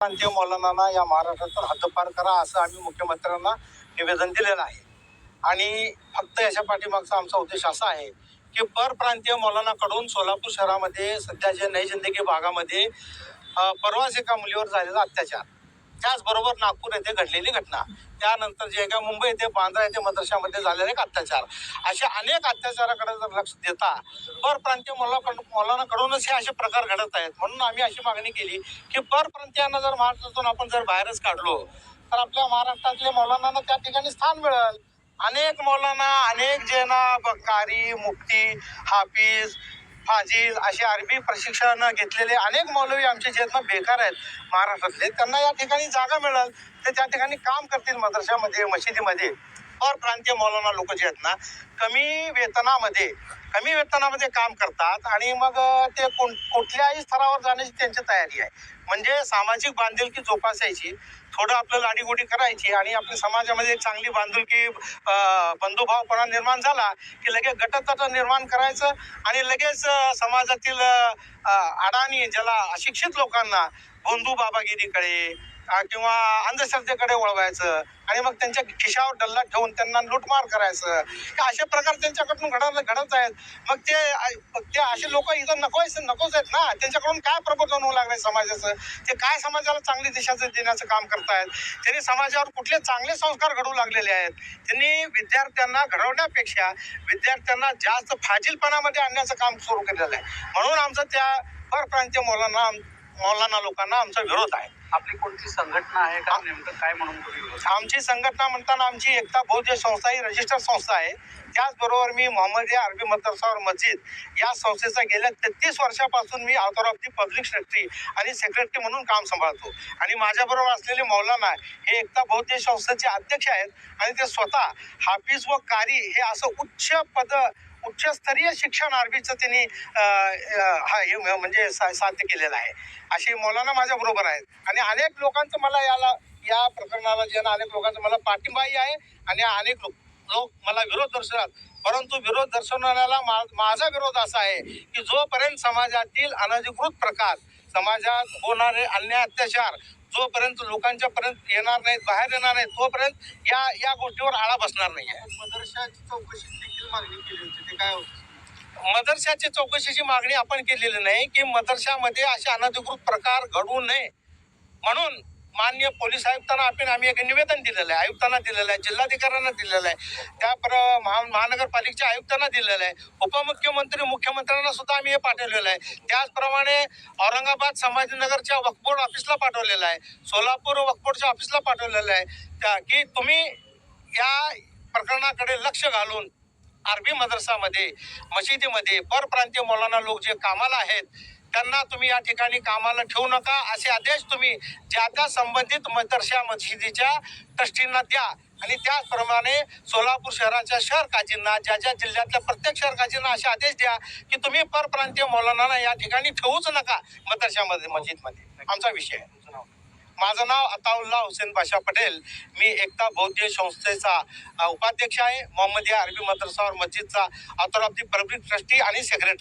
प्रांतीय मौलाना या महाराष्ट्रातून हद्दपार करा असं आम्ही मुख्यमंत्र्यांना निवेदन दिलेलं आहे. आणि फक्त याच्या पाठीमागचा आमचा उद्देश असा आहे की परप्रांतीय मौलानाकडून सोलापूर शहरामध्ये सध्या जे नई जिंदगी भागामध्ये परवाच एका मुलीवर झालेला अत्याचार, त्याचबरोबर नागपूर येथे घडलेली घटना, त्यानंतर जे काय मुंबई येथे बांद्रा येथे मदरशामध्ये झालेले एक अत्याचार, अशा अनेक अत्याचाराकडे जर लक्ष देता परप्रांतीय मौलानाकडूनच हे असे प्रकार घडत आहेत. म्हणून आम्ही अशी मागणी केली की परप्रांतीयांना जर महाराष्ट्रातून आपण जर बाहेरच काढलो तर आपल्या महाराष्ट्रातल्या मौलानांना त्या ठिकाणी स्थान मिळेल. अनेक मौलाना, अनेक जेना, कारी, मुफ्ती, हाफिज, फाजील असे अरबी प्रशिक्षण घेतलेले अनेक मौलवी आमचे जे आहेत बेकार आहेत महाराष्ट्रातले, त्यांना या ठिकाणी जागा मिळेल, ते त्या ठिकाणी काम करतील मदरशामध्ये, मशिदीमध्ये. परप्रांतीय मौलाना लोक जे आहेत ना कमी वेतनामध्ये काम करतात आणि मग ते कुठल्याही स्तरावर जाण्याची त्यांची तयारी आहे. म्हणजे सामाजिक बांधिलकी जोपासायची, थोडं आपलं लाडीगोडी करायची आणि आपल्या समाजामध्ये एक चांगली बांधिलकी, बंधुभावपणा निर्माण झाला की लगेच गटतट निर्माण करायचं आणि लगेच समाजातील अडाणी, ज्याला अशिक्षित लोकांना बंधू बाबागिरीकडे किंवा अंधश्रद्धेकडे वळवायचं आणि मग त्यांच्या खिशावर डल्ला ठेवून त्यांना लुटमार करायचं. अशा प्रकार त्यांच्याकडून घडत आहेत. मग ते असे लोक इथं नकोच आहेत ना. त्यांच्याकडून काय प्रबोधन होऊ लागलंय समाजाचं, ते काय समाजाला चांगली दिशा देण्याचं काम करतायत, त्यांनी समाजावर कुठले चांगले संस्कार घडवू लागलेले आहेत. त्यांनी विद्यार्थ्यांना घडवण्यापेक्षा विद्यार्थ्यांना जास्त फाजीलपणामध्ये आणण्याचं काम सुरू केलेलं आहे. म्हणून आमचं त्या परप्रांतीय मौलाना लोकांना आमचा विरोध आहे. आपली कोणती संघटना आहे का, नेमकं काय म्हणून तुम्ही? आमची संघटना म्हणताना आमची एकता बौद्ध संस्था ही रजिस्टर्ड संस्था आहे. त्याचबरोबर मी मोहम्मदिया अरबी मदरसा और मस्जिद या संस्थेचा गेल्या 33 वर्षापासून मी author of the public secretary आणि सेक्रेटरी म्हणून काम सांभाळतो. आणि माझ्याबरोबर असलेले मौलाना हे एकता बौद्ध संस्थेचे अध्यक्ष आहेत आणि ते स्वतः हाफिज व कारी हे असं उच्चस्तरीय शिक्षण अरबीचं त्यांनी म्हणजे साध्य केलेलं आहे. अशी मौलाना माझ्या बरोबर आहेत आणि अनेक लोकांचं मला या प्रकरणाला जे ना अनेक लोकांचा मला पाठिंबाही आहे आणि अनेक लोक मला विरोध दर्शवतात. परंतु विरोध दर्शवणाऱ्याला माझा विरोध असा आहे की जोपर्यंत समाजातील अनधिकृत प्रकार, समाजात होणारे अन्याय अत्याचार जोपर्यंत लोकांच्या पर्यंत येणार नाहीत, बाहेर येणार नाहीत, तोपर्यंत या गोष्टीवर आळा बसणार नाही आहे. मदरशाची चौकशी देखील मागणी केली होती, ते काय होतं? मदरशाची चौकशीची मागणी आपण केलेली नाही की मदरशामध्ये असे अनधिकृत प्रकार घडू नये म्हणून माननीय पोलीस आयुक्तांना आम्ही एक निवेदन दिलेलं आहे, आयुक्तांना दिलेलं आहे, जिल्हाधिकाऱ्यांना दिलेलं आहे, त्या महानगरपालिकेच्या आयुक्तांना दिलेलं आहे, उपमुख्यमंत्री, मुख्यमंत्र्यांना सुद्धा आम्ही हे पाठवलेलं आहे. त्याचप्रमाणे औरंगाबाद संभाजीनगरच्या वक्फ बोर्ड ऑफिसला पाठवलेलं आहे, सोलापूर वक्फ बोर्डच्या ऑफिसला पाठवलेलं आहे की तुम्ही या प्रकरणाकडे लक्ष घालून अरबी मदरसामध्ये, मशिदीमध्ये परप्रांतीय मौलाना लोक जे कामाला आहेत त्यांना तुम्ही या ठिकाणी कामाला ठेवू नका, असे आदेश तुम्ही ज्या त्या संबंधित मदरशा मशिदीच्या ट्रस्टींना द्या. आणि त्याचप्रमाणे सोलापूर शहराच्या शहर काजींना, ज्या जिल्ह्यातल्या प्रत्येक शहर काजींना असे आदेश द्या की तुम्ही परप्रांतीय मौलाना या ठिकाणी ठेवूच नका मदरशामध्ये, मस्जिदमध्ये. आमचा विषय आहे. माझं नाव अताउल्ला हुसेन बाशा पटेल. मी एकता बौद्ध संस्थेचा उपाध्यक्ष आहे, मोहम्मदिया अरबी मदरसा और मस्जिदचा author of the public trustee आणि सेक्रेटरी.